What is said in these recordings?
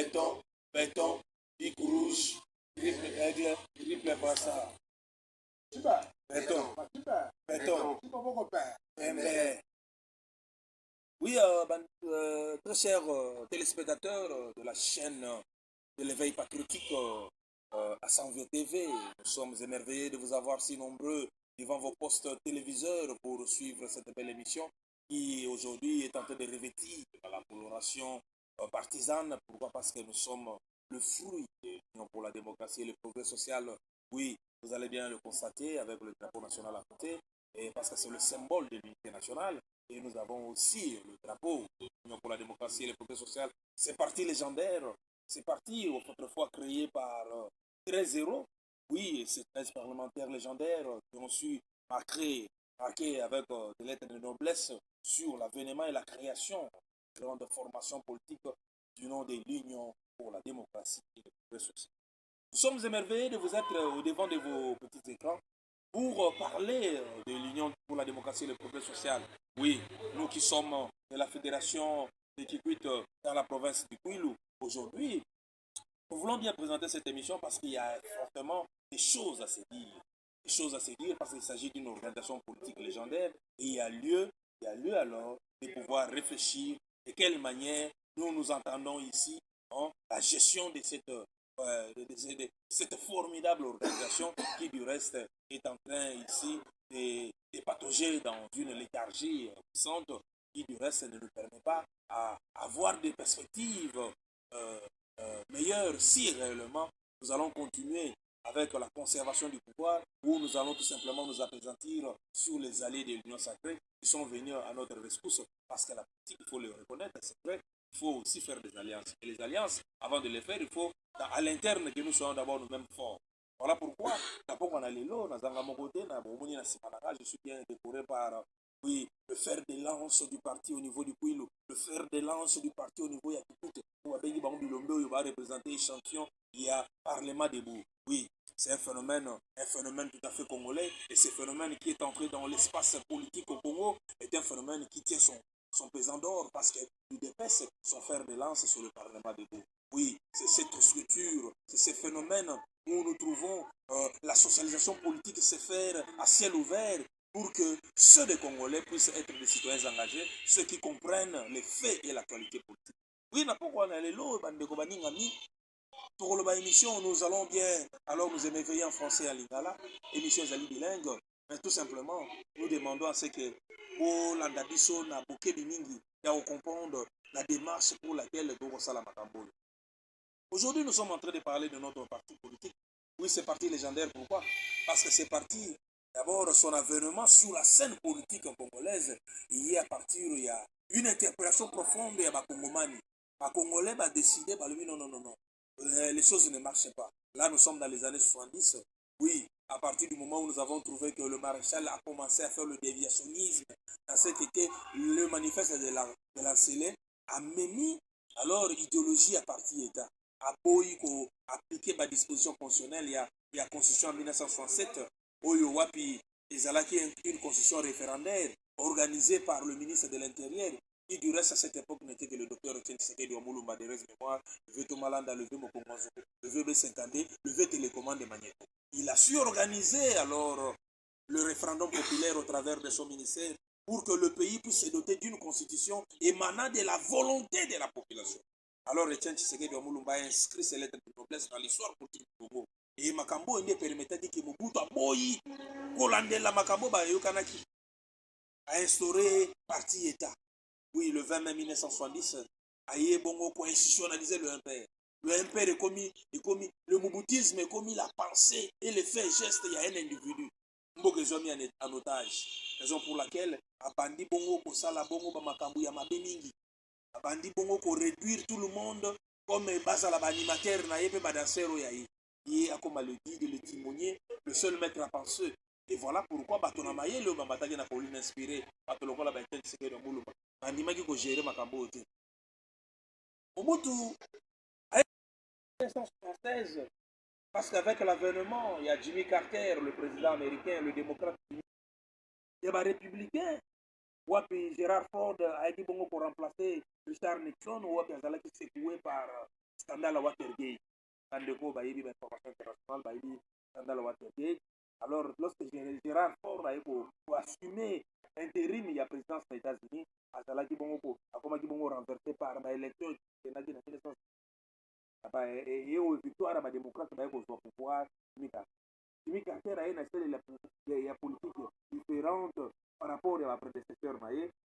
béton, béton, bic rouge, triple aigle, triple brassard. Super. Béton, super. Béton, oui, très chers téléspectateurs de la chaîne de l'éveil patriotique à 120 TV, nous sommes émerveillés de vous avoir si nombreux devant vos postes téléviseurs pour suivre cette belle émission qui aujourd'hui est en train de revêtir la coloration partisane. Pourquoi? Parce que nous sommes le fruit de l'Union pour la démocratie et le progrès social. Oui, vous allez bien le constater avec le drapeau national à côté, et parce que c'est le symbole de l'unité nationale. Et nous avons aussi le drapeau de l'Union pour la démocratie et le progrès social. C'est parti légendaire. C'est parti autrefois créé par 13 héros. Oui, ces 13 parlementaires légendaires qui ont su marquer avec des lettres de noblesse sur l'avènement et la création de grande formation politique du nom de l'Union pour la démocratie et le progrès social. Nous sommes émerveillés de vous être au devant de vos petits écrans pour parler de l'Union pour la démocratie et le progrès social. Oui, nous qui sommes de la fédération des Kikwit dans la province du Kwilu, aujourd'hui, nous voulons bien présenter cette émission parce qu'il y a fortement des choses à se dire. Des choses à se dire parce qu'il s'agit d'une organisation politique légendaire et il y a lieu alors de pouvoir réfléchir de quelle manière nous entendons ici la gestion de cette formidable organisation qui du reste est en train ici de patauger dans une léthargie puissante qui du reste ne nous permet pas à avoir des perspectives meilleures si réellement nous allons continuer avec la conservation du pouvoir ou nous allons tout simplement nous appesantir sur les allées de l'Union sacrée qui sont venus à notre rescousse parce que la politique, il faut le reconnaître, c'est vrai, il faut aussi faire des alliances. Et les alliances, avant de les faire, il faut à l'interne que nous soyons d'abord nous-mêmes forts. Voilà pourquoi, d'abord on a les lots, je suis bien décoré par oui, le fer de lance du parti au niveau du Kwilu, le fer de lance du parti au niveau Yakupute, où il va représenter échantillon, il y a Parlement debout. Oui, c'est un phénomène tout à fait congolais, et ce phénomène qui est entré dans l'espace politique au Congo est un phénomène qui tient son pesant d'or parce qu'il dépaisse son fer de lance sur le Parlement debout. Oui, c'est cette structure, c'est ce phénomène où nous trouvons la socialisation politique se faire à ciel ouvert pour que ceux des Congolais puissent être des citoyens engagés, ceux qui comprennent les faits et l'actualité politique. Oui, pour l'émission, nous allons bien, alors nous émerveiller en français à Lingala, émission Zali bilingue, mais tout simplement, nous demandons à ce que pour l'Andabiso na bouquet bimingi, il y a comprendre la démarche pour laquelle nous la Makambo. Aujourd'hui, nous sommes en train de parler de notre parti politique. Oui, c'est parti légendaire. Pourquoi? Parce que c'est parti, d'abord, son avènement sur la scène politique congolaise. Il y a une interpellation profonde de ma Congomani. Ma Congolais va décider, lui, non. Les choses ne marchent pas. Là, nous sommes dans les années 70. Oui, à partir du moment où nous avons trouvé que le maréchal a commencé à faire le déviationnisme, dans ce qui était le manifeste de l'Ancélé, a mené alors idéologie à parti État. A boyi ko appliquer ma disposition constitutionnelle il y a constitution en 1967 oyo wapi ezalaki une constitution référendaire organisée par le ministre de l'Intérieur qui du reste à cette époque n'était que le docteur Etienne Tshisekedi Omulumba de Rez Mémoire, le vieux Tomalanda, le vieux Mokongozo, le vieux B50D, le vieux télécommande de Magneto. Il a su organiser alors le référendum populaire au travers de son ministère pour que le pays puisse se doter d'une constitution émanant de la volonté de la population. Alors Etienne Tshisekedi Omulumba a inscrit ses lettres de noblesse dans l'histoire politique du Congo. Et Makambo est permettait de que Mobutu Aboyi, Kolandela Makambo Bayokanaki, a instauré parti État. Oui, le 20 mai 1970, Aïe Bongo pour institutionnaliser le MPR. Le MPR est commis, le Mobutisme est commis la pensée et les faits et gestes, il y a un individu. Mboke ont mis en otage. Raison pour laquelle, à Bandi Bongo, Kosala Bongo, Bamakambu, Yamabe Mingi. Bandi bongo ko réduire tout le monde comme base à l'animateur na yebe badansero yayi. Il a comme le guide, le timonier, le seul maître à penser. Et voilà pourquoi batona maye le bamataki na colline inspiré batoloko la baiten seke de muluma. Andimaki ko gérer makambo te. Mobutu a une française parce qu'avec l'avènement, il y a Jimmy Carter, le président américain, le démocrate, il y a des républicains. Wapi Gérard Ford a été bon pour remplacer Richard Nixon, ou Wapi Azalaki secoué par scandale à Watergate. Tandeko bayebi information internationale bayebi scandale à Watergate. Alors lorsque Gérard Ford a assumé intérim il y a présidence des États-Unis, azalaki bongo akomaki bongo renversé par l'élection kenaki na 1900 et au victoire à ma démocrate baye kozwa pouvoir Jimmy Carter a une politique différente par rapport à ma prédécesseur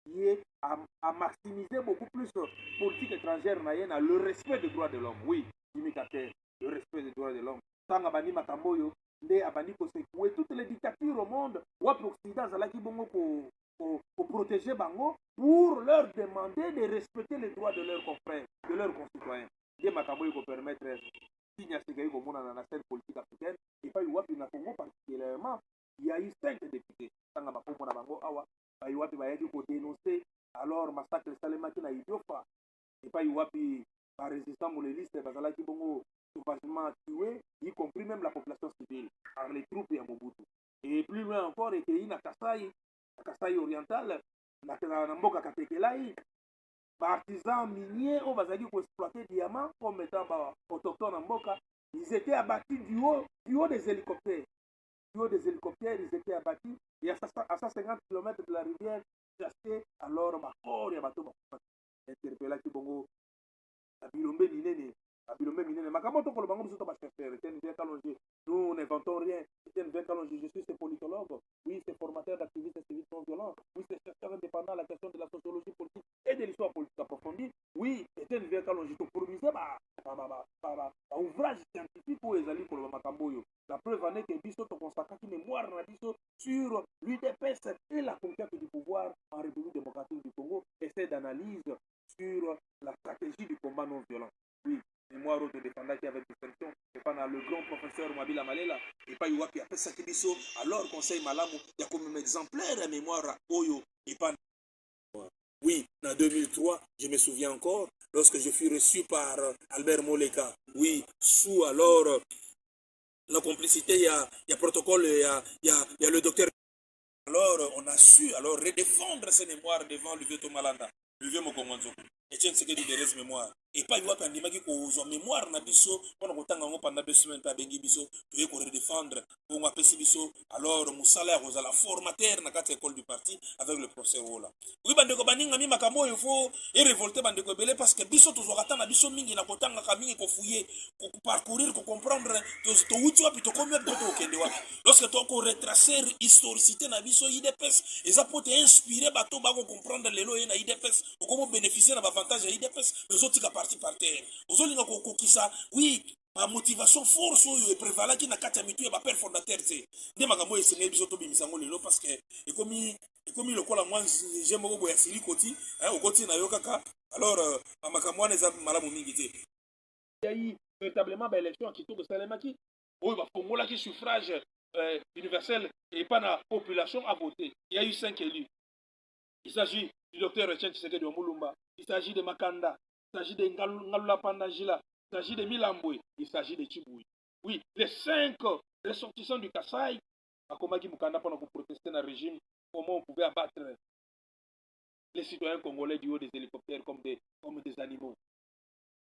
qui est à maximiser beaucoup plus politique étrangère dans le respect des droits de l'homme. Oui, Jimmy Carter, le respect des droits de l'homme. Tant abani makamboyo, nde abani ko secouer toutes les dictatures au monde, ou à l'Occident, zalaki bongo pour protéger bango, pour leur demander de respecter les droits de leurs confrères, de leurs concitoyens. Nde makamboyo ko permettre signe à ce qu'il y a dans la scène politique africaine, et pas eu na Congo particulièrement, il y a eu 5 députés. Tant que Makombo na bango awa, pas eu pour dénoncer alors massacre Salemaki na Idiofa, et pas eu par résistance ou les listes, bazala qui bongo sauvagement tué, y compris même la population civile, par les troupes et à Mobutu. Et plus loin encore, et qu'il y a Kasai oriental, na Mboka Katekelai, artisans miniers au bazali pour exploiter diamants comme étant autochtones en Mboka, ils étaient abattus du haut des hélicoptères. Du haut des hélicoptères, ils étaient abattus. Et à 150 km de la rivière, chassés, alors ma corps et ma bateau. Interpellé qui bongo. Abilombe minene. Abilombe minene. Makamoto pour le bango, nous n'inventons rien. Je suis ce politologue. Oui, c'est formateur d'activistes civils non violents. Oui, c'est chercheur indépendant à la question de la sociologie politique et de l'histoire politique approfondie. Oui, c'est une vieille calonge. Tu produisais un ouvrage scientifique pour les alliés pour le Makamboyo. La preuve en est que Bissot consacre une mémoire sur l'UDPS et la conquête du pouvoir en République démocratique du Congo. Essai d'analyse sur la stratégie du combat non violent. Oui, mémoire de défendant qui avec distinction. Et pendant le grand professeur Mabila Malela, et pas Iwapi après ça qui Bissot, alors Conseil Malamu, il y a comme un exemplaire de mémoire Oyo et pas. Oui, en 2003, je me souviens encore, lorsque je fus reçu par Albert Moleka, oui, sous alors la complicité, il y a protocole, il y a le docteur. Alors, on a su alors redéfendre ces mémoires devant le vieux Tomalanda, le vieux Mokongonzoko. Etienne Sekedi de reste mémoire. Et pas, il voit quand il m'a dit qu'on mémoire na biso, pendant pendant 2 semaines, pas bengi biso, tu veux qu'on redéfendre, pour appeler biso, alors Moussala Rosa, la formateur, na 4 écoles du parti, avec le professeur Ola. Oui, bandeko baninga mi makambo, il faut, et révolter bandeko belé, parce que biso, tous au na biso mingi, na kotanga kamingi, ko fouiller, ko parcourir, ko comprendre, to uti wapi, to combien de temps au kende wapi. Lorsque tu as retracer historicité na biso, IDPS, et ça peut t'inspirer, bateau, bako comprendre les lois na IDPS, ou comment bénéficier de l'avantage de l'IDPS, les autres qui partent par terre. Aux autres qui ça, oui, ma motivation force est prévalente qui n'a qu'à t'habituer à ma père fondateur. Ne m'a pas essayé de s'auto bimisango lelo parce que et comme le quoi moi j'aime beaucoup ya siri koti, au koti na yokaka. Alors ma makamwa neza malamu mingi te. Il y a eu véritablement une élection à Kitoko Salemaki. Oui, bah pour moi qui suffrage universel et pas la population a voté. Il y a eu 5 élus. Il s'agit du docteur Etienne Tshisekedi de Moulumba, il s'agit de Makanda, il s'agit de Ngalula Pandajila, il s'agit de Milambwe, il s'agit de Chiboui. Oui, les 5 ressortissants du Kasaï, à Komaki Mukanda pendant pour protester dans le régime, comment on pouvait abattre les citoyens congolais du haut des hélicoptères comme des animaux.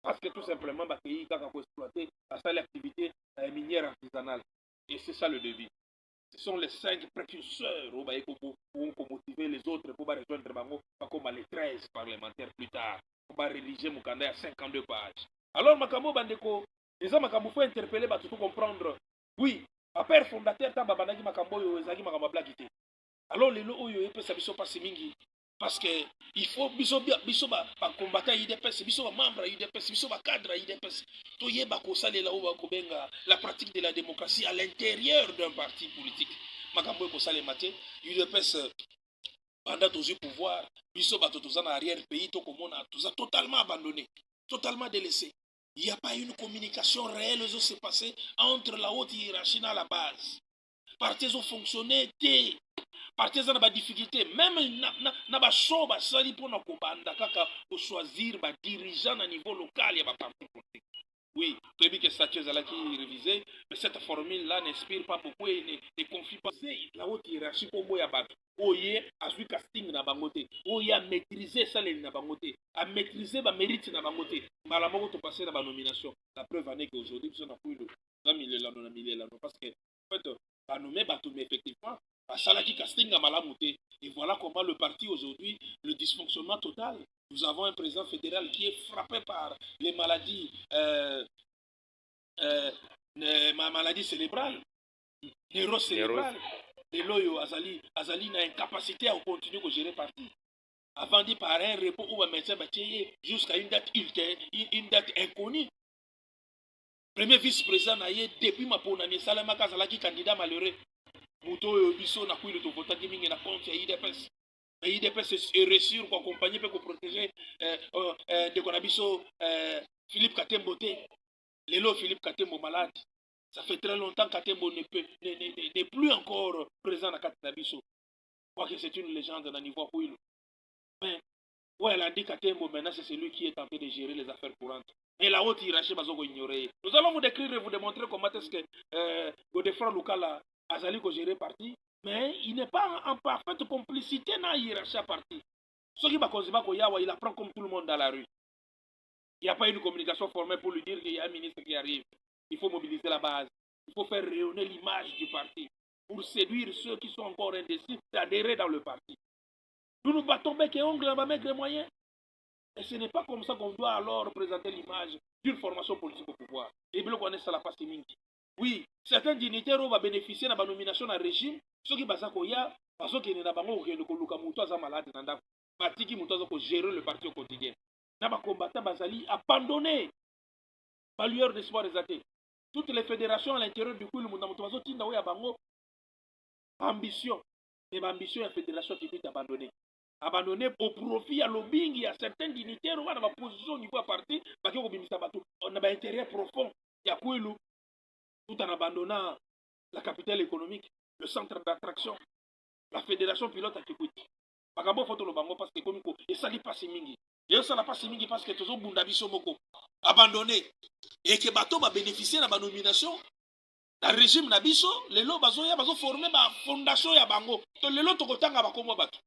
Parce que tout simplement, le pays a exploité l'activité minière artisanale. Et c'est ça le début. Ce sont les 5 précurseurs pour motiver les autres pour rejoindre Bango, comme les 13 parlementaires plus tard, pour rédiger Mukanda à 52 pages. Alors, Makambo Bandeko, les hommes Makambo faut interpeller, tout comprendre. Oui, à père fondateur, tant Babanagi Makambo, Yozagi Makamba Blagité. Alors, les lots, ils peuvent s'amuser pas si mingi. Parce que il faut biso combattre IDPS, biso membre IDPS, biso cadre IDPS. To yeba ko salela o ko benga la pratique de la démocratie à l'intérieur d'un parti politique. Makambo ko salé maté, IDPS pendant tous pouvoir, biso bato tous en arrière pays to komona tous a totalement abandonné, totalement délaissé. Il n'y a pas une communication réelle qui s'est passée entre la haute hiérarchie à la base. Partis ont fonctionné, partis ont des difficultés. Même na ba show ba sali pour na kobanda kaka pour choisir ba dirigeant à niveau local ya ba parti politique. Oui, prévu que statut qui est révisé, mais cette formule-là n'inspire pas beaucoup et ne confie pas. La haute hiérarchie pour moi, oye a su casting na bangote, oye a maîtriser ça les na bangote, a maîtriser ba mérite na bangote. Malamoko to passer na ba nomination. La preuve en est qu'aujourd'hui, nous avons eu parce que en fait, ba nommé bato mais effectivement, ba salaki casting na malamote. Et voilà comment le parti aujourd'hui, le dysfonctionnement total. Nous avons un président fédéral qui est frappé par les maladies, ma maladie cérébrale, neurocérébrale. Les loyaux, Azali n'a incapacité à continuer à gérer parti. Avant d'y par un repos ou un médecin jusqu'à une date inconnue. Premier vice-président depuis ma ponani Salama Kazalaki candidat malheureux. Mouto Bisso n'a plus le tout vote qui m'a compte IDPS. Mais IDPS est reçu pour accompagner pour protéger de Konabiso Philippe Katembote. Lélo Philippe Katembo malade. Ça fait très longtemps que Katembo n'est plus encore présent dans Katabiso. Je crois que c'est une légende dans le niveau Pouilou. Mais, ouais, elle a dit Katembo, maintenant c'est celui qui est tenté de gérer les affaires courantes. Mais la haute hiérarchie va ignorer. Nous allons vous décrire et vous démontrer comment est-ce que Godefroy Lukala a sali gérer parti. Mais il n'est pas en parfaite complicité dans la hiérarchie à parti. Ce qui va considérer qu'il apprend comme tout le monde dans la rue. Il n'y a pas une communication formelle pour lui dire qu'il y a un ministre qui arrive. Il faut mobiliser la base. Il faut faire rayonner l'image du parti pour séduire ceux qui sont encore indécis d'adhérer dans le parti. Nous nous battons bec et ongle, on va mettre les moyens. Et ce n'est pas comme ça qu'on doit alors présenter l'image d'une formation politique au pouvoir. Et bien, on connaît ça la passe mingi. Oui, certains dignitaires vont bénéficier de la nomination dans le régime. Ceux qui basent koya, parce qu'ils ne sont pas malade, batiki mutoza ko gérer le parti au quotidien. Na ba combattant bazali abandonné. Pas lueur d'espoir exalté. Toutes les fédérations à l'intérieur du coup, le monde a tinda oya bango ambition. Mais l'ambition la fédération qui est abandonnée. Abandonné au profit à lobbying, il y a certains dignitaires qui ont une position au niveau à parti, on a un intérêt profond. Il y a Kouilou, tout en abandonnant la capitale économique, le centre d'attraction, la fédération pilote à Kikuiti. Bakabo photo le bango parce que comme et ça n'est pas si mingi. Et ça n'a pas si mingi parce que toujours bundabiso moko abandonné et que bateau va bénéficier de la nomination. Le régime nabiso, les lots bazo former ba fondation ya bango. To les lots tokotanga bakomo bato.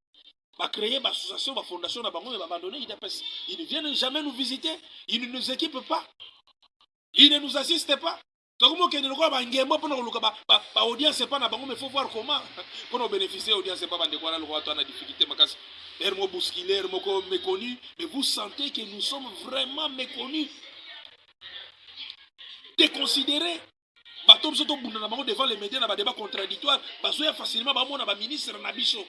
Va créer une association, une fondation, va abandonner. Ils ne viennent jamais nous visiter. Ils ne nous équipent pas. Ils ne nous assistent pas. Donc, moi, pour audience, pas mais il faut voir comment. Pour bénéficier audience, pas de difficulté. Hermo bousculé, hermo méconnu. Mais vous sentez que nous sommes vraiment méconnus. Déconsidérés. Devant les médias, dans les débats contradictoires, parce qu'il y a facilement un ministre Nabiso.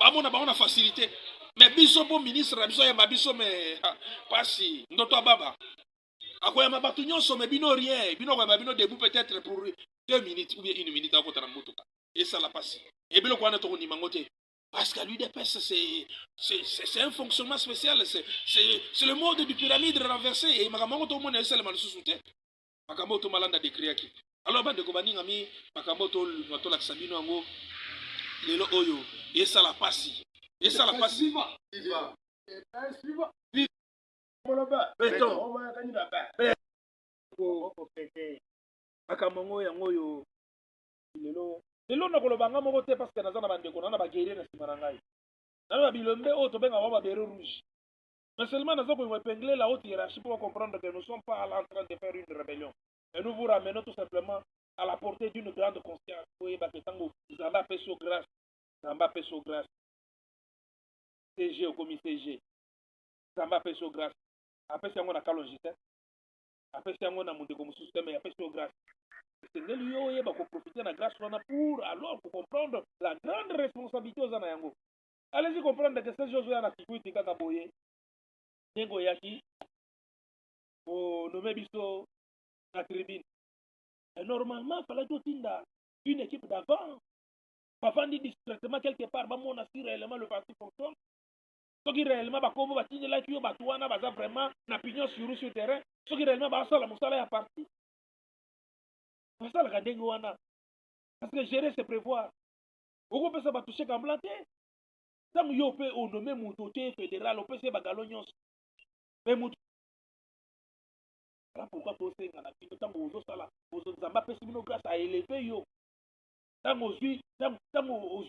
On a facilité. Mais biso pour ministre Nabiso ya Mabiso mais pas si. Ndoto baba. Akoya mabatu nyonso mais bino rien. Bino kwa bino debout peut-être pour 2 minutes ou bien 1 minute avant de motoka. Et ça la passe. Et bilo kwa na to ni mangote. Parce que lui l'UDPS c'est un fonctionnement spécial, c'est le mode du pyramide renversé et makambo to mona esala malususunte. Makambo to malanda décrire qui. Alors bande ko baninga mi makambo to la sabino ngo lelo oyo et ça la passe. Et ça la passe. Akamongo yango yo lelo na kolobanga moko te parce que naza na bandeko na bagere na sima na ngai. Na ba bilombe o to benga ba bere rouge. Mais seulement naza ko épingler la haute hiérarchie pour comprendre que nous ne sommes pas en train de faire une rébellion. Et nous vous ramenons tout simplement à la portée d'une grande conscience. Oui, parce que tango Zamba peso grâce. Zamba peso grâce. CG au comité G. Zamba peso grâce. Après si on a calongité. Après si on a monté comme système et après sur grâce. C'est lui qui va profiter de la grâce pour alors pour comprendre la grande responsabilité aux anayango. Allez-y comprendre que ces choses là qui kuiti kaka boye. Nengo yaki au nommer biso la tribune. Et normalement, il fallait tout une équipe d'avant. Avant de discrètement quelque part, on a si réellement le parti fonctionne. Ce qui réellement va comme va tirer là qui va touana va vraiment na pignon sur le terrain. Ce qui réellement va ça la musala à parti. Ça le gadeng wana. Parce que gérer c'est prévoir. Pourquoi peut ça va toucher comme planté? Tant yo peut au nommer mon fédéral, on peut se bagalognos. Mais Voilà pourquoi tu sais que tant que ça là, Zamba peut se grâce à élever yo. Tant aux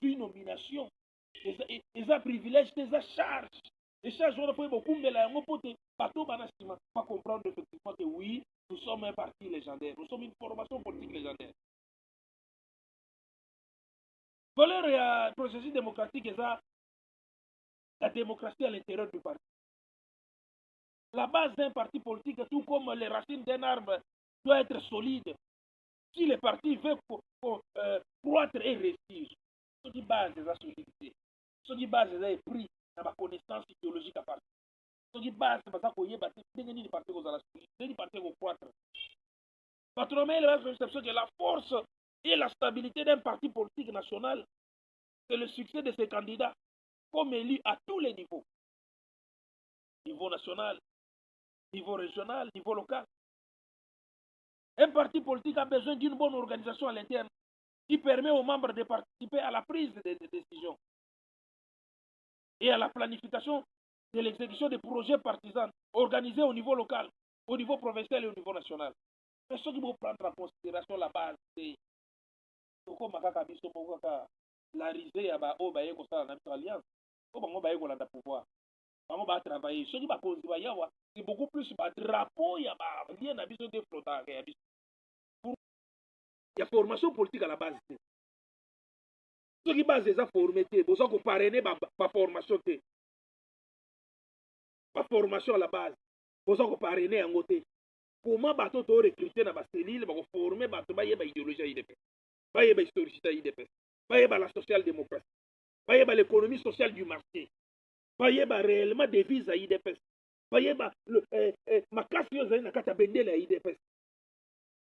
nomination, ils ont privilège, ils ont charge. Les charges on a fait beaucoup mais là on peut bateau banasima pas comprendre effectivement que oui, nous sommes un parti légendaire, nous sommes une formation politique légendaire. Valeur et un processus démocratique et ça, la démocratie à l'intérieur du parti. La base d'un parti politique, tout comme les racines d'un arbre, doit être solide. Si le parti veut croître et réussir, ce qui base de la solidité, ce qui base des prix dans ma connaissance idéologique à partir. Ce qui base de ça qu'on y est battu, ni parti aux la solidité, ni parti au croître. Patronnement, la conception que la force et la stabilité d'un parti politique national, c'est le succès de ses candidats, comme élus à tous les niveaux. Niveau national, niveau régional, niveau local. Un parti politique a besoin d'une bonne organisation à l'interne qui permet aux membres de participer à la prise des décisions et à la planification de l'exécution des projets partisans organisés au niveau local, au niveau provincial et au niveau national. Mais ce qui faut prendre en considération la base, c'est la risée à la alliance, la pouvoir. Travailler. Ce qui va c'est beaucoup plus de drapeau, il y a bien habitué de flottant. Il y a formation politique à la base. Ce qui base déjà formé, vous avez parrainé ma formation. Ma formation à la base. Vous avez parrainé en côté. Comment bateau to recruter dans ma cellule, va former bateau ba yeba idéologie IDP. Ba yeba historicité IDP. Ba yeba la social-démocratie. Ba yeba l'économie sociale du marché. Ba yeba réellement devise à IDP. Ba yeba ma classe yoza na kata bendele à IDP.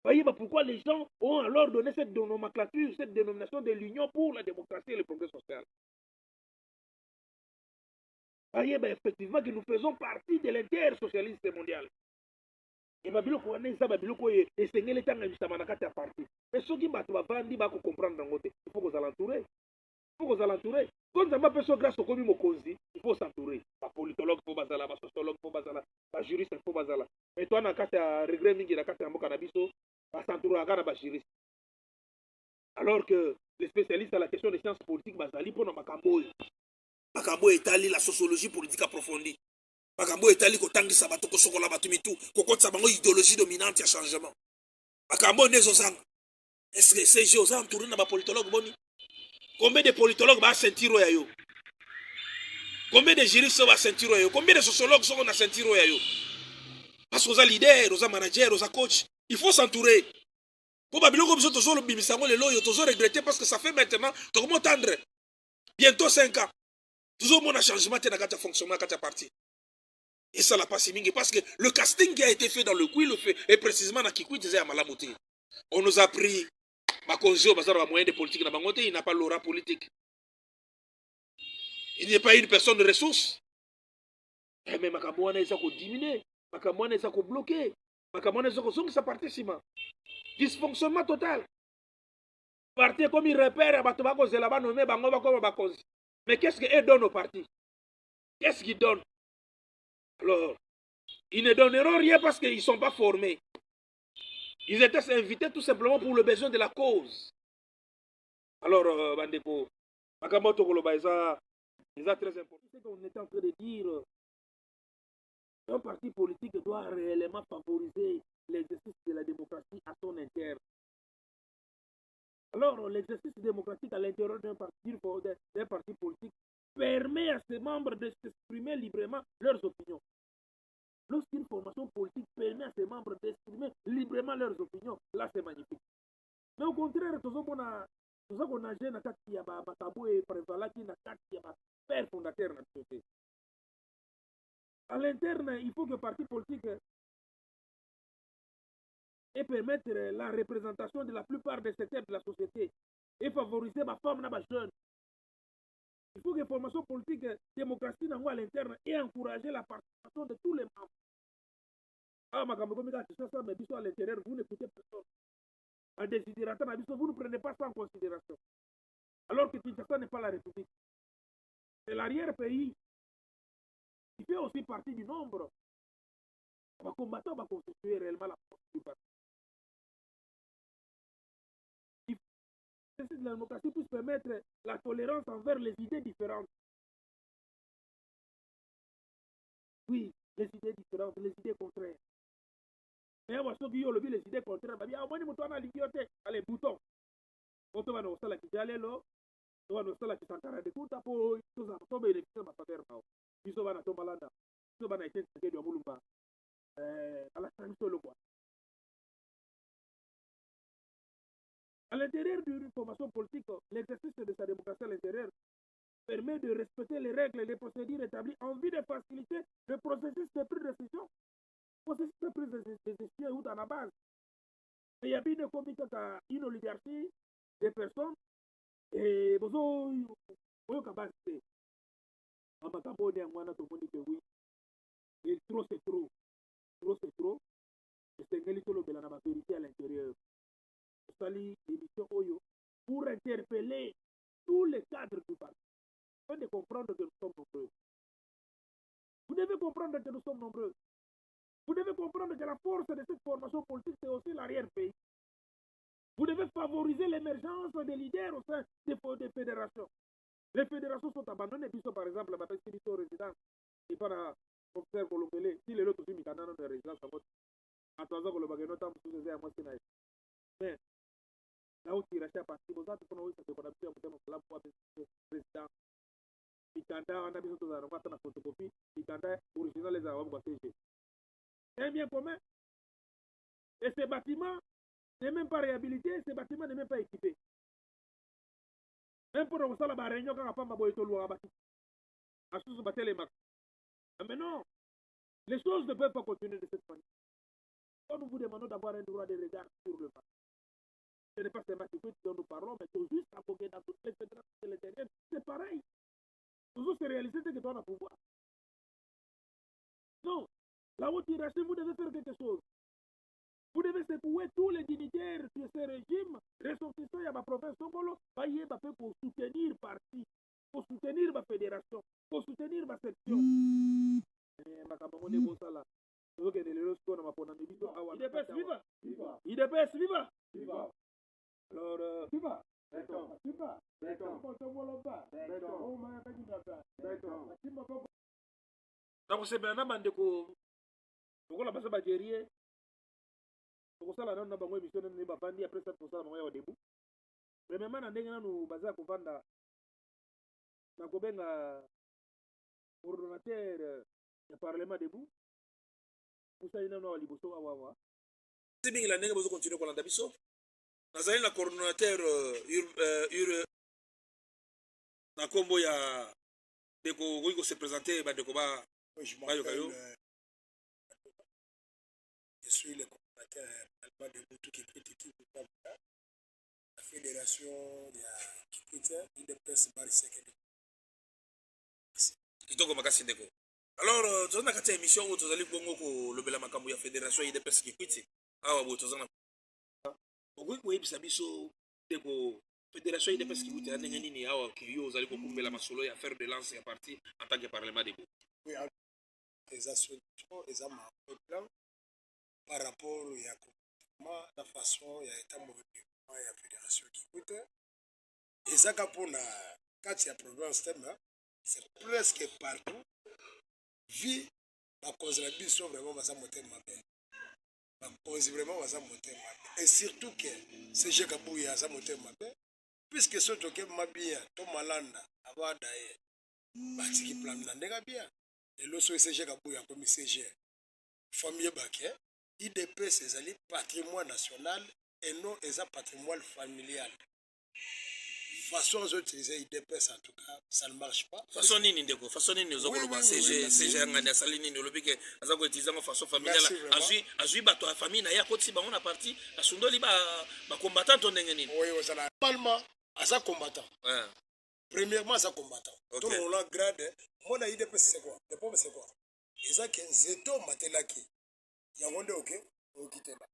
Voyez pourquoi les gens ont alors donné cette nomenclature, cette dénomination de l'Union pour la démocratie et le progrès social. Voyez effectivement que nous faisons partie de l'inter-socialiste mondial. Et Babiloko on est ça Babiloko et Seigneur les temps justement dans quatre parties. Mais ceux qui battent vandi va comprendre dans côté. Il faut que vous l'entourer. Il faut que vous l'entourer. Quand ça m'appelle grâce au commis Mokozi, il faut s'entourer. Pas politologue faut bazala, pas sociologue faut bazala, pas juriste faut bazala. Mais toi na kata regret mingi na kata mboka na biso. Alors que les spécialistes à la question des sciences politiques basali pour nos Makambo. Makambo étali la sociologie politique approfondie. Makambo étali kotangisa bato ko sokola bato mitu kokotsa bango idéologie dominante ya changement. Makambo nezo sang. Est-ce que ces gens ont tourné dans ma politologue boni? Combien de politologues va sentir ya yo? Combien de juristes va sentir ya yo? Combien de sociologues sont na sentir ya yo? Parce que aux leaders, aux managers, aux coachs, il faut s'entourer. Pour Babylon, nous toujours le bimisango le loyo, toujours regretter parce que ça fait maintenant, comment tendre, bientôt 5 ans. Toujours mon changement dans le fonctionnement de la partie. Et ça l'a pas si mingi parce que le casting qui a été fait dans le Kouil, et précisément dans Kikoui, disait à Malamouti. On nous a pris ma congé au bazar moyen de politique dans Bangote, il n'a pas l'aura politique. Il n'est pas une personne de ressources. Mais Makamouane est diminué, Makamouane est bloqué, Makamouane est sa partie ciment. Dysfonctionnement total. Parti comme il repère à Batobako, c'est là-bas nommé Bangoba comme Bakozi. Mais qu'est-ce qu'ils donnent au parti? Qu'est-ce qu'ils donnent? Alors, ils ne donneront rien parce qu'ils ne sont pas formés. Ils étaient invités tout simplement pour le besoin de la cause. Alors, Bandeko, Makamoto Koloba, c'est très important. C'est qu'on est en train de dire un parti politique doit réellement favoriser l'exercice de la démocratie à son interne. Alors, l'exercice démocratique à l'intérieur d'un parti politique permet à ses membres de s'exprimer librement leurs opinions. Lorsqu'une formation politique permet à ses membres d'exprimer librement leurs opinions, là c'est magnifique. Mais au contraire, tout ça qu'on a gêné à y a Bakabo et Prévala qui n'a pas y a père fondateur de la société. À l'interne, il faut que le parti politique et permettre la représentation de la plupart des secteurs de la société et favoriser ma femme et ma jeune. Il faut que la formation politique, démocratie à l'interne et encourager la participation de tous les membres. Ah, ma mais à l'intérieur, vous n'écoutez personne. En désidératant, vous ne prenez pas ça en considération. Alors que Kinshasa n'est pas la République. C'est l'arrière-pays qui fait aussi partie du nombre. Les combattants vont constituer réellement la force du parti. La démocratie puisse permettre la tolérance envers les idées différentes. Oui, les idées différentes, les idées contraires. Mais on va se dire, les idées contraires, il y a un moment où on a l'idioté, allez, bouton. On va nous faire la qui allait là, on va nous faire la qui s'encarre de tout, pour tout ça, pour bénéficier de ma faveur. Ils sont dans la malade, ils sont dans la tête de Moulumba, à la sanction le quoi. À l'intérieur d'une formation politique, l'exercice de sa démocratie à l'intérieur permet de respecter les règles et les procédures établies en vue de faciliter le processus de prise de décision. Le processus de prise de décision est dans la base. Il y a bien des comités qui une oligarchie des personnes et vous avez capacité. En makambo de mwana to moni que oui. Et trop c'est trop. Trop c'est trop. Et c'est ngeli to lobela na ma vérité à l'intérieur. Sali émission Oyo pour interpeller tous les cadres du parti. Vous devez comprendre que nous sommes nombreux. Vous devez comprendre que nous sommes nombreux. Vous devez comprendre que la force de cette formation politique, c'est aussi l'arrière-pays. Vous devez favoriser l'émergence des leaders au sein des fédérations. Les fédérations sont abandonnées, puisque par exemple, la Baptiste Bito résidence, et pas la professeur Colombele, si les autres aussi, ils ont des résidences à votre. En 3 ans, le bagano, tant que vous avez à moi, c'est mais là où tu rachètes à partir de ça, tu connais ça, tu connais bien, tu connais la président. Mikanda, on a besoin de ça, on a une photocopie, Mikanda, original, les arabes, c'est un bien commun. Et ces bâtiments n'est même pas réhabilité, ces bâtiments n'est même pas équipé. Même pour ça, la réunion, quand on a pas ma tout loin à bâtir. À ce que les marques. Mais non, les choses ne peuvent pas continuer de cette manière. Quand nous vous demandons d'avoir un droit de regard sur le parti, ce n'est pas seulement ce dont nous parlons, mais c'est juste aboguer dans toutes les fédérations de l'intérieur. C'est pareil. Toujours se réaliser ce que tu as à pouvoir. Non, la haute hiérarchie, vous devez faire quelque chose. Vous devez secouer tous les dignitaires de ce régime, ressortissants à ma province Songolo, pour soutenir parti, pour soutenir ma fédération, pour soutenir ma section. IDPS viva! IDPS viva! Alors, viva! Viva! Donc c'est bien bandeko. Donc la base bagerie. Donc ça là on a bango émission ne ba bandi après ça pour ça bango ya au début. Premièrement na ndenge nanu baza ko vanda na ko benga coordonnateur du parlement debout. Pour ça ina no liboso wa wa. C'est bien la ndenge bozo continuer ko landa biso. Nazali na coordonnateur na kombo ya deko ko se présenter ba deko ba. Je suis le coordinateur allemand de Boutou Kikwiti la fédération de Kikwiti IDPS Barisekedi. Kitoko makasi ndeko. Alors, tozana kati ya émission où tozali bongo ko lobela makambo ya fédération IDPS Kikwiti. Awa bo tozana. Okoki koyebisa biso ndeko fédération IDPS Kikwiti na ndenge nini awa kiyo ozali kokumbela masolo ya faire de lance ya parti en tant que parlement debout. Oui, les associations et un plan par rapport à la façon il y a été mouvement et la fédération qui coûte et ça pour la quand il y a province c'est presque partout vie la cause la vie sont vraiment à monter ma paix la cause vraiment à monter ma paix et surtout que c'est Jacques Kabouya à monter ma paix puisque ce que ma bien to malanda avant d'ailleurs bâti qui plan n'andega bien et l'autre c'est Jacques Kabouya comme CG famille baké IDP c'est un patrimoine national et non un patrimoine familial. Façon d'utiliser IDPS en tout cas, ça ne marche pas. Façon nini ndeko, façon nini ozokoloba CG ngani asali nini olobike azako utiliser en façon familiale. Azui bato a famille na ya koti bango na parti asundoli ba combattant to ndenge nini. Oui, ozala normalement asa combattant. Premièrement asa combattant. Tout le monde grade mon IDPS c'est quoi? Le problème c'est quoi? Eza que zeto matelaki. Yangonde ok, okite ba.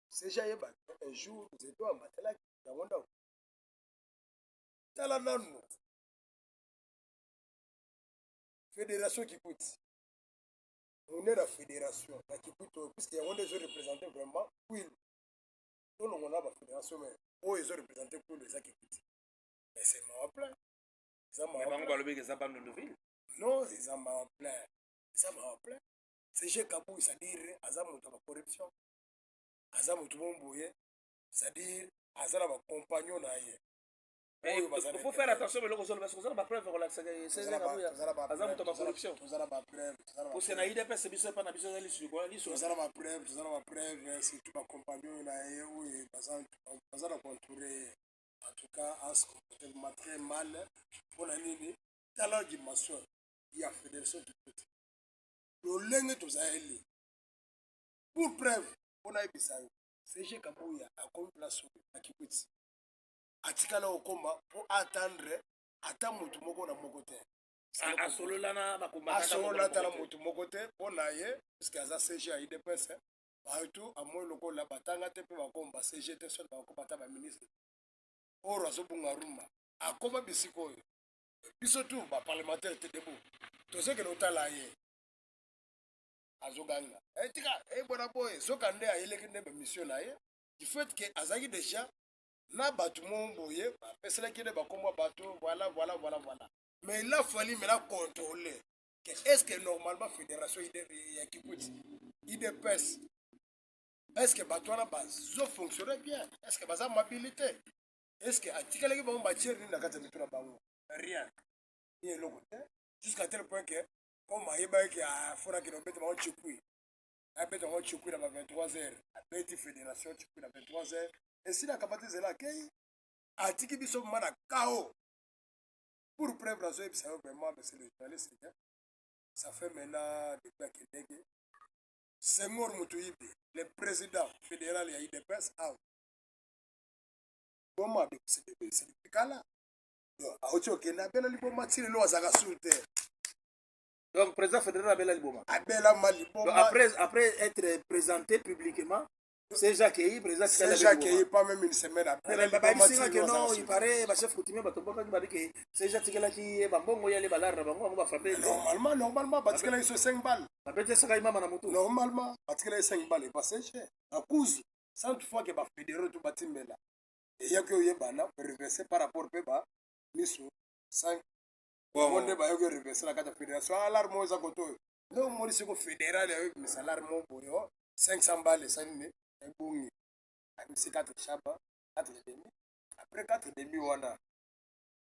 Seja yeba un jour zeto matelaki yangonde. Tala nanu. Fédération qui coûte. on est la fédération la Kiputo puisque on est représenté vraiment oui tout le monde a la fédération mais eux ils ont représenté pour les Kiputo mais c'est ma plein ça m'a plein non ça m'a plein ça m'a plein c'est chez Kabou c'est-à-dire azam de la corruption azam tout bon boye c'est-à-dire azam la compagnon na ye il faut faire attention mais parce que ça va preuve relaxer c'est ça azam to ba corruption tout ça la preuve pour c'est na ide pesa biso pa na biso ali sur quoi ali sur tout ça la preuve c'est tout ba compagnon na ye oui bazana contrôler en tout cas à ce comportement très mal pour la nini dans la dimension il y a fédération du petit le lengue tout ça est pour preuve on a ebisa c'est chez Kabouya à comme place à Kibuti atikala okoma pour attendre ata mutu moko na moko te asololana bakomba asolola tala mutu moko te mpona ye puisque aza CG ya IDPS batu amoi lokola batanga te mpe bakomba CG te soki bakoma ata baministre oyo azobunga rumba akoma bisika oyo biso tu baparlementaire te debo tozokende otala ye azoganga tika ebona boye soka nde ayeleki nde bamission na ye du fait que azalaki déjà na bato mo boye bapeselaki nde bakombo bato voilà mais il a fallu maintenant contrôler que est-ce que normalement fédération ya Kiputi IDPS est-ce que bato wana bazofonctionne bien est-ce que baza mobilité est-ce que atikalaki bango batiere nini na kati ya mito na bango rien ni eloko te jusqu'à tel point que comme ayebaki afonaki na obeta bango chikui abeta bango chikui na ba 23 heures abeti fédération chikui na 23 heures esi na kabati zela akei atiki biso mana kao pour preuve nazo yebisa yo vraiment monsieur le journaliste ça fait maintenant depuis akendeke Senghor Mutuibi le président fédéral ya IDPS out boma c'est kala aoti okende abela liboma ti lelo azalaka sur terre donc président fédéral abela liboma abelama liboma après être présenté publiquement c'est Jacques Eyi président c'est Jacques Eyi pas même une semaine après babisinga que non il paraît bachef coutumier batobokaki babi ke c'est Jacques tikelaki bambongo yale balara bango bafrappe normalement batikelaki so 5 balles bapetesaka imama na motu normalement batikelaki 5 balles epase cher akuzu cent fois ke bafédéraux to batimbela eyaki oyebana reverse par rapport mpe bamiso 5 bonde bayoki reverse na kati ya fédération alarme oyo eza kote oyo nde omoni siko fédéral ayokimisa alarme oyo boyo 500 balles esalini ebongi abimisi 4 chaba 4 demi après 4 demi wana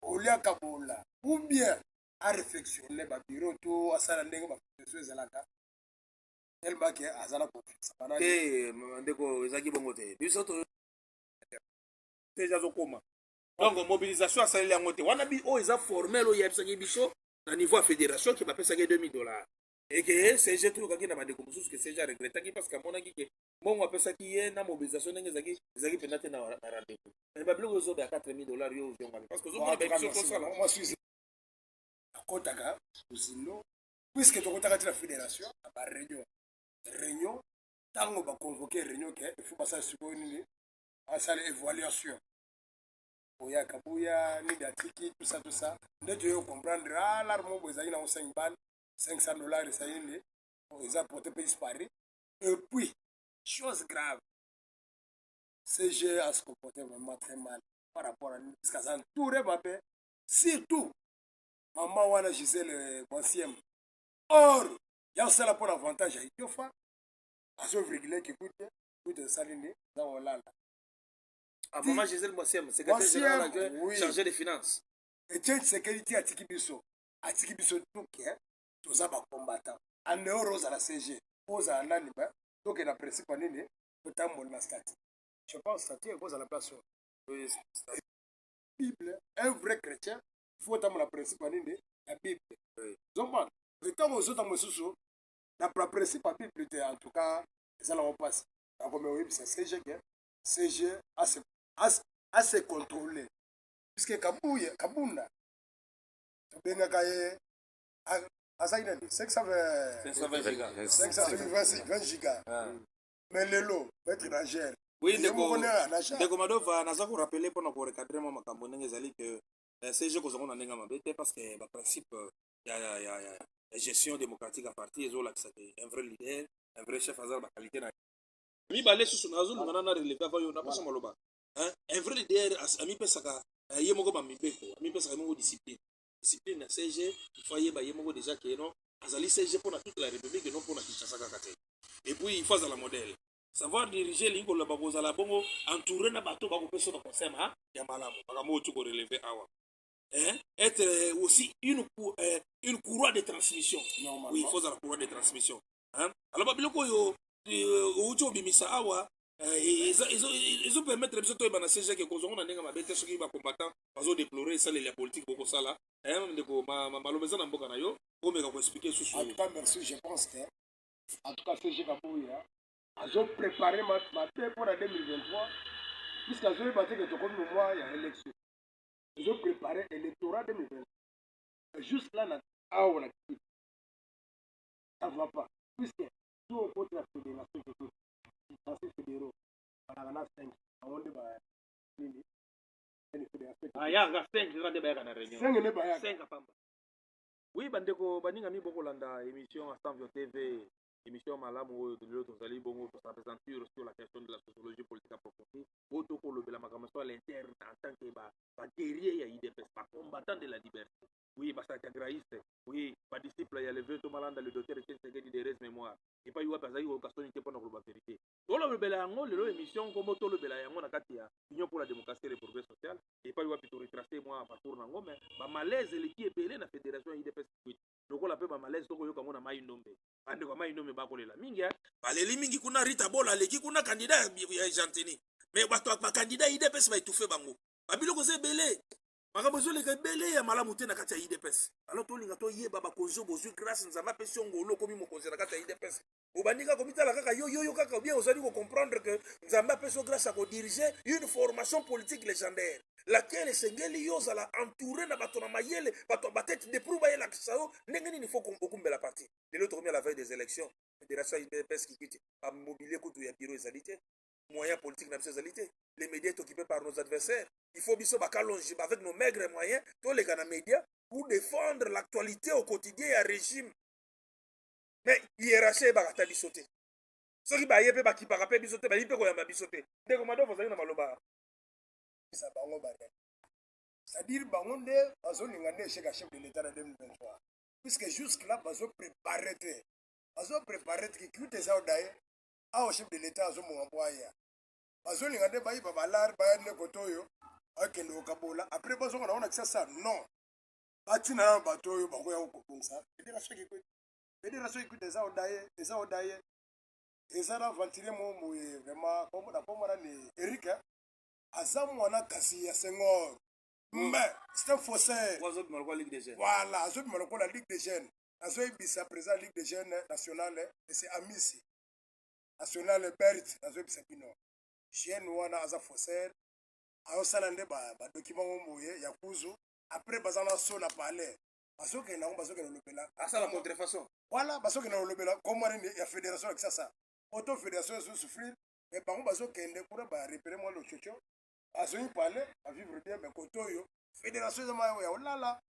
oliaka bola ou bien arefectionne babiro to asala ndenge bafédération ezalaka tellement ke azala konfixa te ndeko ezalaki bongo te biso deja azokoma donc mobilisation asaleli yango te wana oyo eza formel oyo yebisaki biso na niveau ya fédération ke bapesaki $2000 eke CG tulukaki na bandeko mosusu ke CG aregretaki parce que amonaki ke mbongo apesaki ye na mobilisation ndenge ezalaki mpena te na rendez-vous mais babiloko ozoba ya $4000 yo ozongami parce que ozomona babiso kosala akotaka ozindo puisque tokotaka ti na fédération na baréunion ntango baconvoke réunion ke ifo basala sikoyo nini asala évaluation oya kabuya nini atiki tout ça nde toyo comprendre alarme oyo ezalaki nango 5 balles $500 ezali nini eza porté mpe dispari et puis chose grave CG a se comporté vraiment très mal par rapport à nous parce qu'aza entouré mabe surtout maman wana Gisèle Bonsième or yasala mpo na avantage ya idiofa azovrégule kikute kute esali nini eza kolala maman Gisèle Bonsième secrétaire général adjoint chargé des finances Etienne Tshisekedi atiki biso tuke toza bacombattant en dehors ozala CG ozala nani ba toke na principe nini totambola na statut je pense statut ekozala place bible un vrai chrétien faut otambola principe nini ya bible zomona ntango ozotanga mosusu na principe ya bible te en tout cas ezalaka mpasi akome oyebisa CG ke CG ase contrôler puisque kabunda tobengaka ye azali nani 520 giga mais lelo maître nagere oui ndeko madova naza korapele mpona korecadre mwa makambo ndenge ezali ke CG kozongo na ndenge mabe te parce que baprincipe ya gestion démocratique à partir un vrai leader, un vrai chef à qualité. Mi balé sous son azul, manana relevé avant yo na pas maloba. Un vrai leader ami pesaka yemoko ba mibeko, ami pesaka yemoko discipline. Discipline na CG, il faut yeba yemoko déjà que non, azali CG pour toute la République et non pour la Kinshasa kate. Et puis il faut la modèle. Savoir diriger l'ingo la baboza la bongo entouré na bateau ba ko peso ba konsema ya malamu. Baka mo tu ko relever awa. Être aussi une courroie de transmission. Normalement. Oui, il faut la courroie de transmission. Alors, babiloko yo ucho bimisa awa ils ont permettre biso to bana CG que kozongo na ndenga mabete soki ba combattant bazo déplorer ça les politique boko sala ndeko malobeza na mboka na yo ko meka ko expliquer sous. En tout cas, merci, je pense que en tout cas CG Kabouya ils ont préparé ma paix pour la 2023 puisqu'ils ont battu que comme le mois il y a élection. Ils ont préparé l'électorat 2023. Juste là, on a dit, ça ne va pas. Puisque tout au côté de la fédération, les Français fédéraux, on a 5. On a il y a 5 grands débats dans la réunion. 5 à Pamba. Oui, bandeko baninga mi boko landa émission à Stanvio TV, émission malamu de l'autre Zali Bongo pour sa présentation sur la question de la sociologie politique approfondie. Auto pour le Belamakamoso à l'interne en tant que guerrier et IDPS, pas combattant de la liberté. Oui, parce que graïste, oui, pas disciple, il y a le vieux Tomalanda, le docteur Etienne Segedi de Res Mémoire. Et pas y a pas eu occasion de pour la vérité. Tout le Belayango, l'émission, comme tout le Belayango, Nakatia, Union pour la démocratie et le progrès social. Et pas y a pu retracer moi parcours Nango, mais malaise, l'équipe est belé, la fédération IDPS. Donc on l'appelle malaise, donc on a maï nomé. Ande kwa maï nomé bakolela mingi. Baleli mingi kuna Rita Bola, leki kuna candidat ya Argentine. Mais bato ba candidat IDPS ba étouffé bango. Babiloko ze belé. Makabozo le belé ya malamu te na kati ya IDPS. Alors to linga to yeba ba konzo bozu grâce nzamba pesi ngolo komi mokonzi na kati ya IDPS. Obandika komita la kaka yo kaka bien osali ko comprendre que nzamba pesi grâce à ko diriger une formation politique légendaire. Laquelle sengeli yoza la entouré na bato na mayele bato ba tête de prouba ya la kisao ndenge nini faut kombe la partie. De l'autre à la veille des élections, fédération IDPS qui quitte a mobilier kutu ya bureau ezalité. Moyens politiques nationalité, les médias occupés par nos adversaires. Il faut biso bakalonger avec nos maigres moyens, tous les canaux médias, pour défendre l'actualité au quotidien et à régime. Mais hiérarchie bakata bisoté. Ce qui ba yebe baki bakape bisoté, ba yipe ko yamba bisoté. Ndeko mado fozali na maloba. Ça bango bare. C'est-à-dire bango nde bazo ningane chef de l'État en 2023. Puisque jusque là bazo préparer que tout est ça d'ailleurs. Au chef de l'État azo mwamboya. Bazo lingande bayi babalar bayane kotoyo akende okabola après bazo on a que ça non batina batoyo bakoya kokongsa fédération qui des odaye et ça va ventiler mon vraiment comme da pomara ni Eric azam wana kasi ya Senghor mais c'est un faussaire voilà azo maloko la Ligue des jeunes azo ibisa président Ligue des jeunes nationale et c'est Amisi national Bert azo ibisa bino jeune wana aza faussaire aosala nde ba document moye ya kuzu après bazana so na palais basoke na lobela asala contrefaçon voilà basoke na lobela comme ya fédération avec ça auto fédération se souffrir mais bango basoke nde pour ba repérer moi le chocho azoyi palais à vivre bien mais kotoyo fédération za mayo ya olala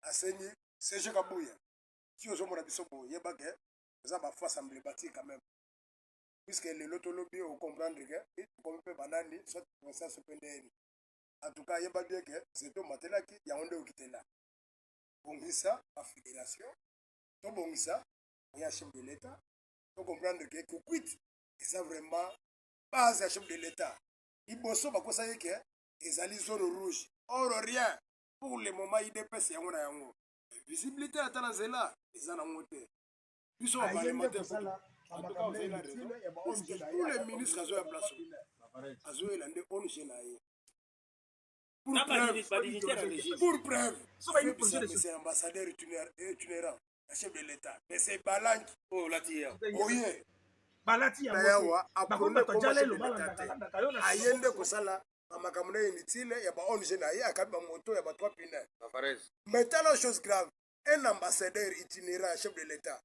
asenyi CG Kabouya si ozo mona biso bo yebake za ba face emblématique quand même puisque les lotolobi au comprendre que comme peut banani soit ça se pendeni en tout cas yeba bien que c'est to matela qui ya onde okitela bongisa la fédération to bongisa ya chef de l'État to comprendre que kukwit c'est vraiment base ya chef de l'État iboso bakosa yeke ezali zone rouge or rien pour le moment IDPS yango na yango visibilité atala zela ezana ngote biso ba parlementaire en tout cas, vous avez la raison. Tous les ministres ont une place. Ils ont une pour preuve. C'est ambassadeur itinérant, le chef de l'État. Mais c'est Balanki. Oh, la tia. Oui. Balati D'ailleurs, après Ayende Kosala, Amakamune inutile, il y a pas on génaïe, à Kabba Moto, il y a pas trois pinaires. Maintenant, chose grave, un ambassadeur itinérant, chef de l'État.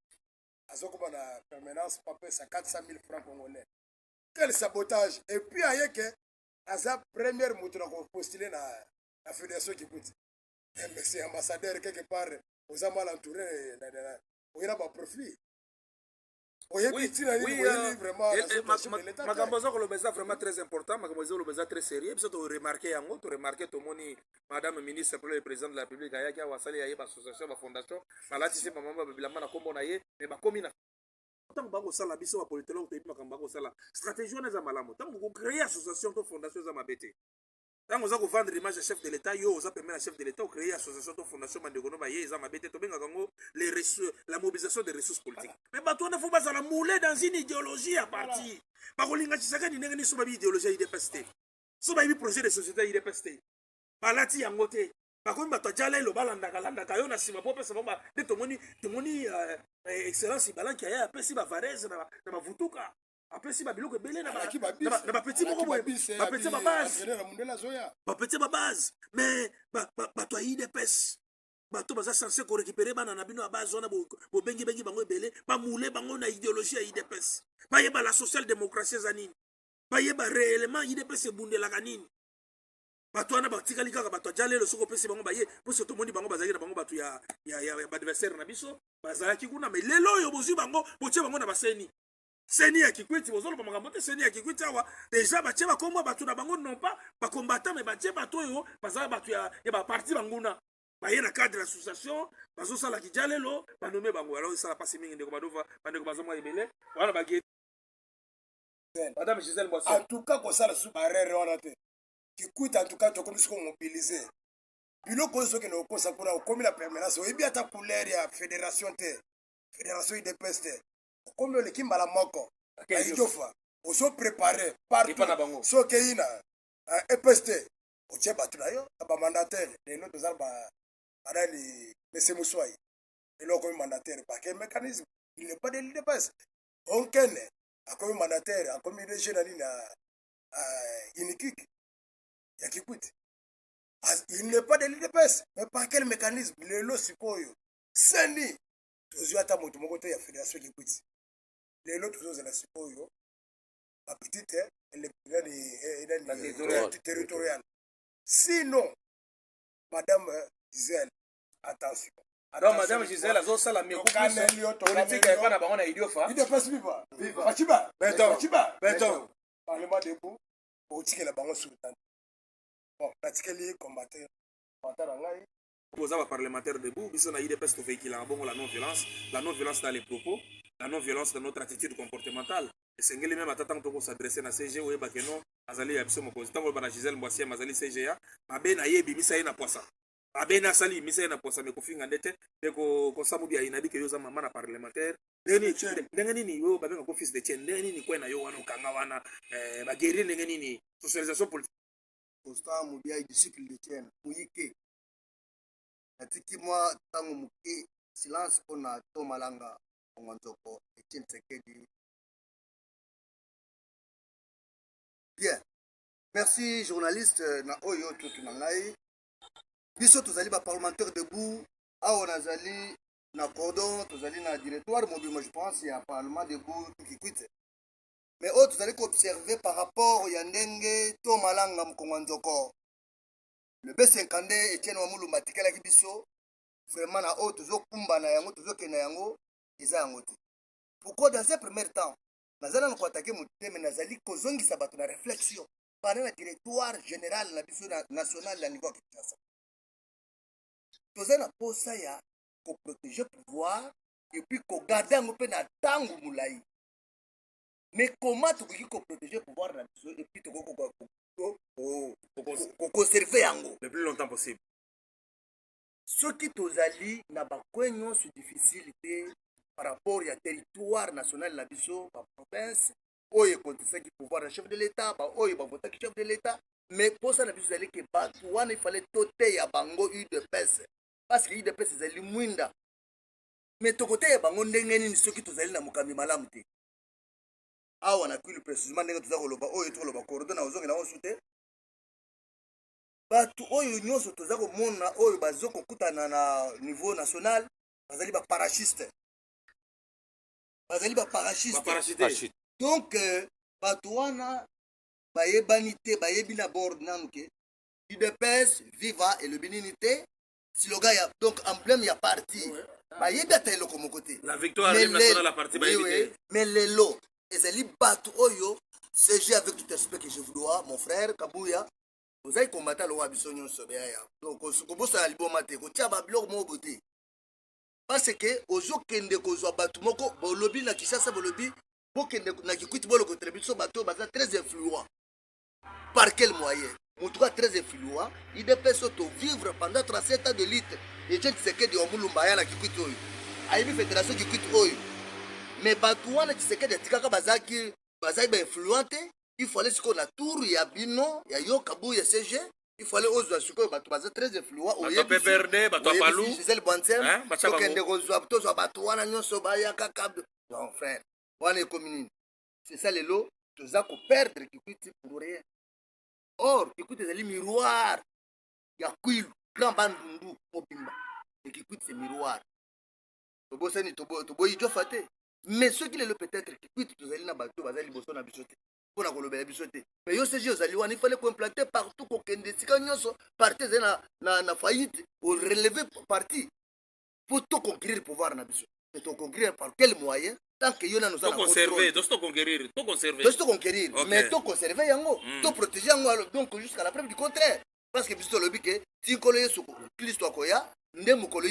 Azoko na permanence pape ça 400 000 francs congolais. Quel sabotage! Et puis ailleurs que Aza première moto qu'on postulé na la fédération qui coûte. Mais c'est ambassadeur quelque part aux amal entouré oyena baprofit Oui, vraiment la situation de l'état makambo oza koloba eza vraiment très important, makambo eza koloba eza très sérieux, biso toremarke yango, toremarke tomoni madame ministre pour le président de la République ayaki awa asali ya ye bassociation bafondation balatisi bamama babilamba na nkombo na ye me bakomi na ntango bakosala biso bapolitologue toyebi makambo bakosala stratégie wana eza malamu ntango kocrée association to fondation eza mabe te ntango oza kovendre image ya chef de l'état yo oza pembeni ya chef de l'état ocrée association to fondation bandeko no baye eza mabe te tobengaka yango la mobilisation des ressources politiques me bato wana fo bazala moule dans une idéologie ya parti bakolinga tshisekedi ndenge nini so babi idéologie ya idps te so bayebi projet de société ya idps te balati yango te bakomi bato aja lelo balandaka yo na nsima po opesa bango nde tomoni excellence ibalanki aya apesi bavarese na bavutuka apesi babiloko ebele na bapeti moko boye bapeti bapeti babase mais bato ya idps bato baza censé korécupere bana na bino ya base wana bobengibengi bango ebele bamule bango na idéologie ya idps bayeba la social démocratie eza nini bayeba réellement idps ebundelaka nini bato wana batikali kaka bato aja lelo soki opesi bango baye mposo tomoni bango bazalaki na bango bato ya baadversaire na biso bazalaki kuna me lelo oyo bozwi bango botie bango na baseni seni ya kikwiti bozoloba makambo te seni ya kikwiti awa deja batie bakombo bato na bango non pas bakombata me batie bato oyo bazala bato ya baparti banguna baye na cadre ya association bazosala kija lelo banome bango alors esala mpasi mingi ndeko badova bandeko bazomwa ebele wana bagie madame Gisèle Boisson en tout cas kosala su barere wana te kikwiti en tout cas tokomi siko mobilize biloko oyo soki na okosa mpona okomi na permanence oyebi ata couleur ya fédération te fédération idps te okomi oleki mbala moko aijofa ozoprépare partout soki eyi na eps te otie bato na yo na bamandataire lelo tozala banani mese moswai lelo okomi mandataire bake mécanisme il n'est pas de l'idps onkene akomi mandataire akomi dg na nini na inikiki ya kikwiti il n'est pas de l'idps mais par quel mécanisme lelo sikoyo seni tozwi ata moto moko te ya fédération kikwiti lelo tozozela sikoyo bapetite territoriale sinon madame Gisèle attention donc madame Gisèle azosala politique epa na bango na idiofa idps viva baciba beton parlement debout otikela bango sultan bon natikeli combattant na ngai posa baparlementaire debout biso na idps toveikilaka bongo la non violence dans les propos la non violence dans notre attitude comportementale esengeli meme ata ntango tokosadresse na cg oyebake no azali ya biso mokonzi ntango oyeba na Gisèle Boisiam azali cga mabe na ye ebimisa ye na poisa mabe na asali ebimisa ye na poisa me kofinga nde te mpe kosamubi ayinabike yo oza mama na parlementaire ndenge nini yo babengaka ko fils de tienne ndenge nini kwe na yo wana okanga wana baguerrier ndenge nini socialisation politique constant mobiai disciple de tienne muyike natiki mwa ntango moke silence mpona to malanga kongo nzoko Etienne Tshisekedi. Bien, merci journaliste na oyo tutu na ngai biso tozali baparlementaire debout awa nazali na cordon tozali na directoire mobile je pense ya parlement debout tukikwite mais oyo tozali koobserve par rapport ya ndenge to malanga mokongo nzoko le B52 Etienne Wamulumba atikelaki biso vraiment na oyo tozokumba na yango tozokenda yango eza yango te. Pourquoi dans ce premier temps nazali na koatake moteme nazali kozongisa bato na réflexion pendant le directoire général na biso national na niveau ya Kinshasa. Tozali na posa ya koprotéger pouvoir et puis kogarde yango mpe na ntango molai. Mais comment tokoki koprotéger pouvoir na biso et puis kokonserve yango le plus longtemps possible. Soki tozali na bakwe nyonso difficile te par rapport ya territoire national na biso ba province oyo ekotisaki pouvoir na chef de l'état ba oyo bavotaki chef de l'état mais posa na biso ezali ke bato wana ifale toteya bango UDPS parce que UDPS ezali mwinda mais tokoteya bango ndenge nini soki tozali na mokambi malamu te awa na kwili précisément ndenge toza koloba oyo tokoloba cordon na ozongi na osu te bato oyo nyonso toza komona oyo bazokokutana na niveau national bazali baparachiste donc bato wana bayebani te bayebi na bord nanu ke UDPS viva et le binini te slogan ya donc emblème ya parti bayebi ata eloko moko te. La victoire nationale à partir oui, oui. Mais lelo ezali bato oyo CG avec tout respect que je vous dois mon frère Kabuya ozali combattant lo wa biso nyonso beya ya donc kobosala liboma te kotia babiloko moko te parce que ozokende kozwa bato moko bolobi na Kinshasa bolobi bokende na Kikwiti boloko biso bato baza très influent par quel moyen en tout cas très influent il dépêche de vivre pendant 37 ans de lutte et je sais que de omulumba ya na Kikwiti oyo ayebi fédération Kikwiti oyo mais bato wana Tshisekedi atikaka bazaki ba influente il fallait siko na tour ya bino ya yo Kabuya CG il fallait ozwa siko bato baza très influent oyebi PPRD bato palu Gisèle Bonzem okende kozwa tozwa bato wana nyonso baya kaka non frère wana ekomini c'est ça lelo toza ko perdre Kikwiti pour rien or Kikwiti ezali miroir ya Kwilu grand bandundu obimba et Kikwiti c'est miroir tobosani toboyi jofa te mais ceux qui le peut-être Kikwiti tozali na bato bazali liboso na biso te mpona kolobela biso te mais yo CG ozali wana il fallait implanter partout kokende esika nyonso parti ezali na faillite orelever parti po toconquérir pouvoir na biso mais toconquérir par quel moyen tant que yo na nous a conserver to conquérir mais to conserver yango to protéger yango donc jusqu'à la preuve du contraire parce que biso tolobi ke tikolo yesu Kristo akoya nde mokolo